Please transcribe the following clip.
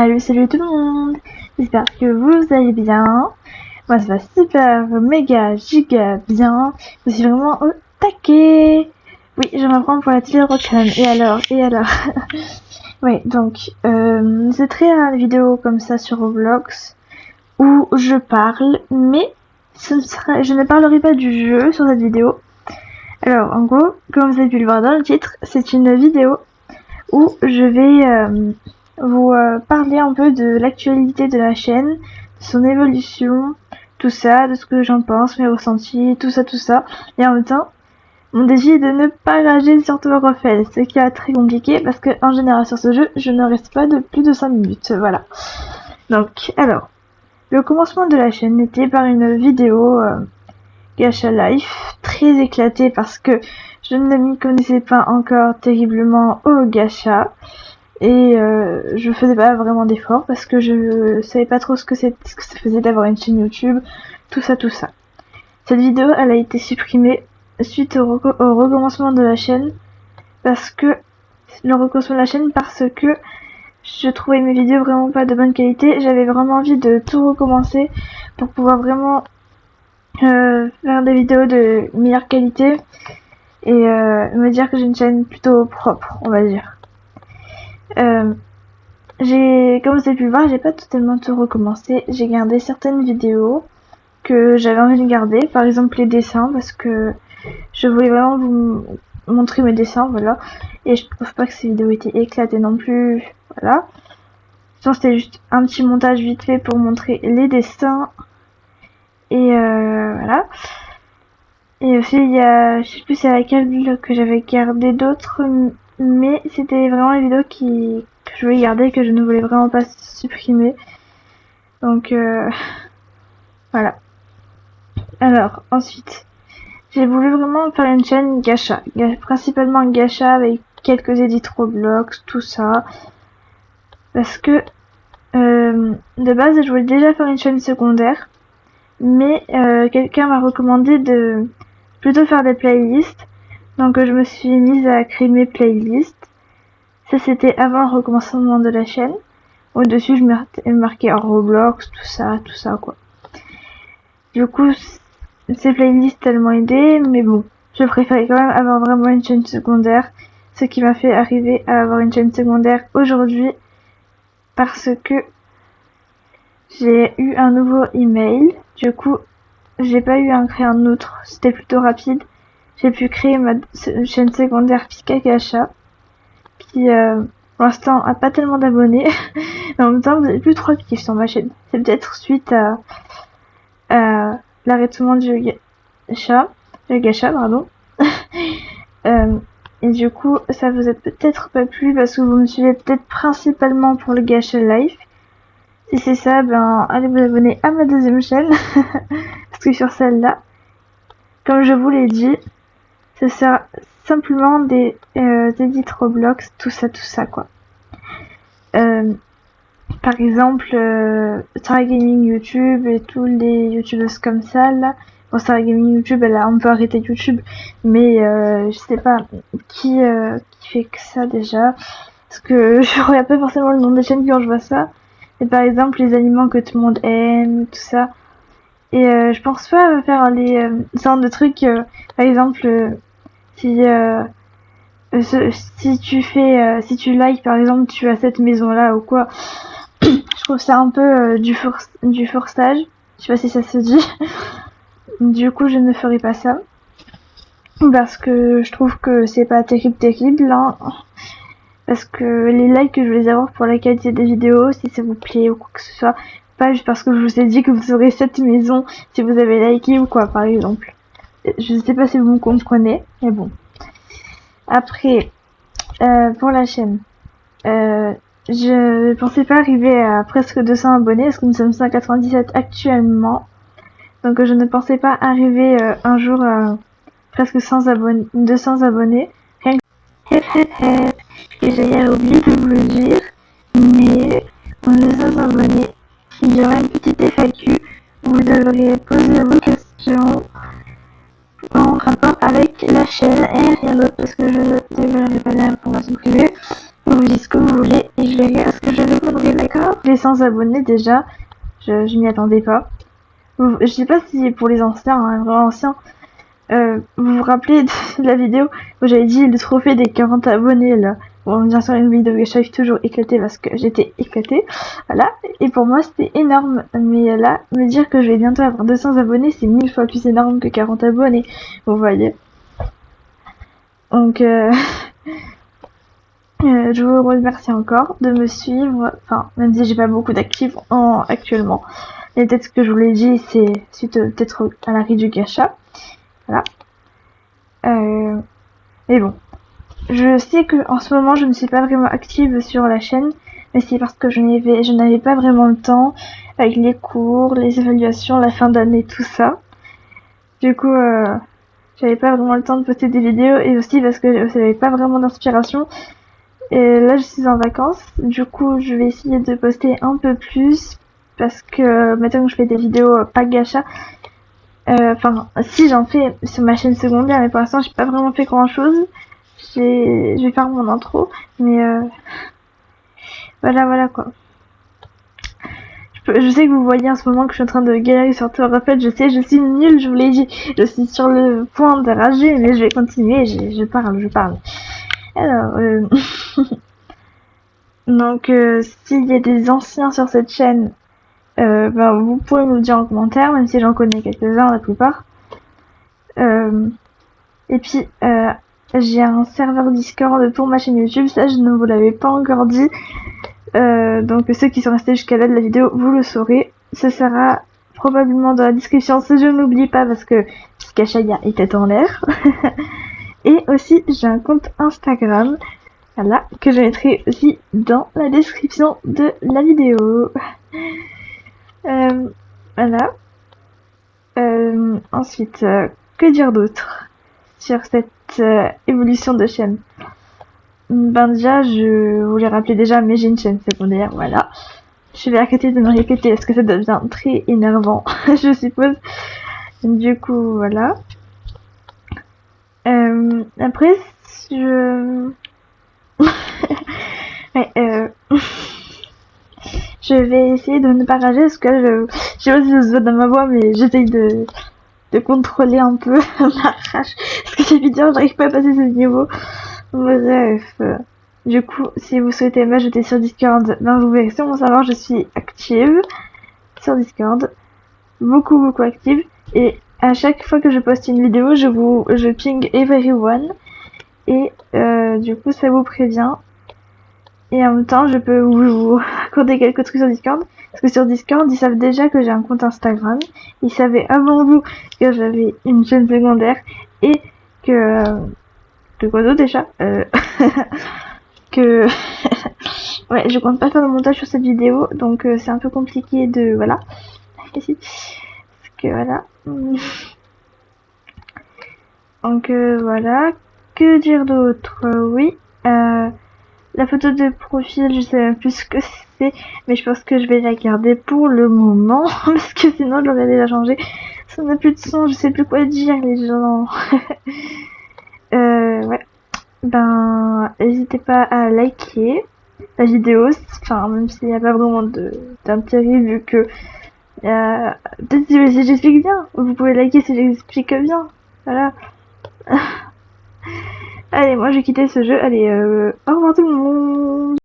Salut tout le monde, j'espère que vous allez bien. Moi ça va super méga giga bien, je suis vraiment au taquet. Oui, je m'apprends pour la télé Rock'n'Roll. Et alors Oui, donc c'est très rare les vidéos comme ça sur Roblox où je parle, mais je ne parlerai pas du jeu sur cette vidéo. Alors en gros, comme vous avez pu le voir dans le titre, c'est une vidéo où je vais vous parler un peu de l'actualité de la chaîne, de son évolution, tout ça, de ce que j'en pense, mes ressentis, tout ça. Et en même temps, mon défi est de ne pas rager sur tout le refait, ce qui est très compliqué parce que en général sur ce jeu, je ne reste pas de plus de 5 minutes. Voilà. Donc, alors, le commencement de la chaîne était par une vidéo Gacha Life, très éclatée parce que je ne m'y connaissais pas encore terriblement au gacha. Et je faisais pas vraiment d'efforts parce que je savais pas trop ce que ça faisait d'avoir une chaîne YouTube, tout ça. Cette vidéo, elle a été supprimée suite au recommencement de la chaîne parce que je trouvais mes vidéos vraiment pas de bonne qualité. J'avais vraiment envie de tout recommencer pour pouvoir vraiment faire des vidéos de meilleure qualité et me dire que j'ai une chaîne plutôt propre, on va dire. Comme vous avez pu le voir, j'ai pas totalement tout recommencé. J'ai gardé certaines vidéos que j'avais envie de garder, par exemple les dessins, parce que je voulais vraiment vous montrer mes dessins, voilà. Et je trouve pas que ces vidéos étaient éclatées non plus, voilà. Sinon c'était juste un petit montage vite fait pour montrer les dessins. Et voilà. Et aussi il y a, je sais plus c'est laquelle que j'avais gardé d'autres, mais c'était vraiment les vidéos que je voulais garder, que je ne voulais vraiment pas supprimer. Donc voilà. Alors ensuite, j'ai voulu vraiment faire une chaîne gacha, principalement gacha avec quelques edits Roblox, tout ça. Parce que de base, je voulais déjà faire une chaîne secondaire, mais quelqu'un m'a recommandé de plutôt faire des playlists. Donc je me suis mise à créer mes playlists. Ça c'était avant le recommencement de la chaîne. Au-dessus, je marquais Roblox, tout ça quoi. Du coup, ces playlists elles m'ont aidé, mais bon, je préférais quand même avoir vraiment une chaîne secondaire, ce qui m'a fait arriver à avoir une chaîne secondaire aujourd'hui, parce que j'ai eu un nouveau email. Du coup, j'ai pas eu à en créer un autre, c'était plutôt rapide. J'ai pu créer ma chaîne secondaire Pika Gacha, qui pour l'instant a pas tellement d'abonnés. Mais en même temps, vous avez plus 3 kiffs sur ma chaîne. C'est peut-être suite à l'arrêtement du gacha, pardon. Et du coup, ça vous a peut-être pas plu parce que vous me suivez peut-être principalement pour le gacha live. Si c'est ça, ben allez vous abonner à ma deuxième chaîne parce que sur celle-là, comme je vous l'ai dit, ce sera simplement des edits Roblox, tout ça quoi. Par exemple, Sarah Gaming YouTube et tous les youtubeuses comme ça là. Bon, Sarah Gaming YouTube, elle a un peu arrêté YouTube, mais je sais pas qui fait que ça déjà, parce que je regarde pas forcément le nom des chaînes quand je vois ça. Et par exemple les aliments que tout le monde aime, tout ça. Et je pense pas faire les sortes de trucs. Par exemple, si si tu likes par exemple, tu as cette maison là ou quoi. Je trouve ça un peu du forçage. Je sais pas si ça se dit. Du coup, je ne ferai pas ça. Parce que je trouve que c'est pas terrible, hein. Parce que les likes que je vais avoir pour la qualité des vidéos, si ça vous plaît ou quoi que ce soit, pas juste parce que je vous ai dit que vous aurez cette maison si vous avez liké ou quoi, par exemple. Je sais pas si vous me comprenez, mais bon. Après, pour la chaîne, je pensais pas arriver à presque 200 abonnés, parce que nous sommes 197 actuellement. Donc je ne pensais pas arriver un jour à presque 200 abonnés. Rien que... Et j'ai oublié de vous le dire, mais en 200 abonnés, il y aura une petite FAQ. Vous devriez poser vos questions en rapport avec la chaîne et rien d'autre, parce que je ne dévoilerai pas d'informations privées. Vous me dites ce que vous voulez et je verrai à ce que je répondrai, d'accord? Les 100 abonnés déjà, je m'y attendais pas. Je sais pas si pour les anciens, hein, vraiment anciens, vous vous rappelez de la vidéo où j'avais dit le trophée des 40 abonnés là. Bon, bien sûr, une vidéo que je suis toujours éclatée parce que j'étais éclatée. Voilà. Et pour moi, c'était énorme. Mais là, me dire que je vais bientôt avoir 200 abonnés, c'est 1000 fois plus énorme que 40 abonnés. Vous voyez. Donc, je vous remercie encore de me suivre. Enfin, même si j'ai pas beaucoup d'actifs actuellement. Mais peut-être ce que je vous l'ai dit, c'est suite peut-être à l'arrêt du gacha. Voilà. Mais bon. Je sais que en ce moment je ne suis pas vraiment active sur la chaîne, mais c'est parce que je n'avais pas vraiment le temps avec les cours, les évaluations, la fin d'année, tout ça. Du coup, j'avais pas vraiment le temps de poster des vidéos et aussi parce que j'avais pas vraiment d'inspiration. Et là je suis en vacances, du coup je vais essayer de poster un peu plus parce que maintenant que je fais des vidéos pas gacha, enfin si j'en fais sur ma chaîne secondaire, mais pour l'instant j'ai pas vraiment fait grand chose. Je vais faire mon intro, mais voilà quoi. Je sais que vous voyez en ce moment que je suis en train de galérer sur Tower of Hell, je sais, je suis nulle, je vous l'ai dit, je suis sur le point de rager, mais je vais continuer, je parle. Alors, donc s'il y a des anciens sur cette chaîne, ben, vous pouvez me le dire en commentaire, même si j'en connais quelques-uns, la plupart. Et puis, j'ai un serveur Discord pour ma chaîne YouTube, ça je ne vous l'avais pas encore dit. Donc ceux qui sont restés jusqu'à là de la vidéo, vous le saurez. Ce sera probablement dans la description si je n'oublie pas parce que Skashaya était en l'air. Et aussi j'ai un compte Instagram, voilà, que je mettrai aussi dans la description de la vidéo. Voilà. Ensuite, que dire d'autre sur cette évolution de chaîne? Ben déjà, je vous l'ai rappelé déjà, mais j'ai une chaîne secondaire, voilà. Je vais arrêter de me répéter parce que ça devient très énervant, je suppose. Du coup, voilà. Après, ouais, je vais essayer de ne pas rager parce que je sais pas si ça se voit dans ma voix, mais j'essaye de contrôler un peu ma rage. Parce que ces vidéos, j'arrive pas à passer ce niveau. Bref. Du coup, si vous souhaitez m'ajouter sur Discord, ben vous verrez sur mon serveur, je suis active sur Discord. Beaucoup active. Et à chaque fois que je poste une vidéo, je ping everyone. Et du coup, ça vous prévient. Et en même temps, je peux vous accorder quelques trucs sur Discord. Parce que sur Discord, ils savent déjà que j'ai un compte Instagram. Ils savaient avant vous que j'avais une chaîne secondaire. Et que... de quoi d'autre déjà que... ouais, je compte pas faire de montage sur cette vidéo. Donc c'est un peu compliqué de... Voilà. Parce que voilà. Donc voilà. Que dire d'autre? Oui. La photo de profil, je sais même plus ce que c'est, mais je pense que je vais la garder pour le moment, parce que sinon j'aurais déjà changé. Ça n'a plus de son, je sais plus quoi dire les gens. Ouais. Ben, n'hésitez pas à liker la vidéo, enfin même s'il n'y a pas vraiment d'intérêt vu que peut-être si j'explique bien, vous pouvez liker si j'explique bien. Voilà. Allez, moi j'ai quitté ce jeu. Allez, au revoir tout le monde.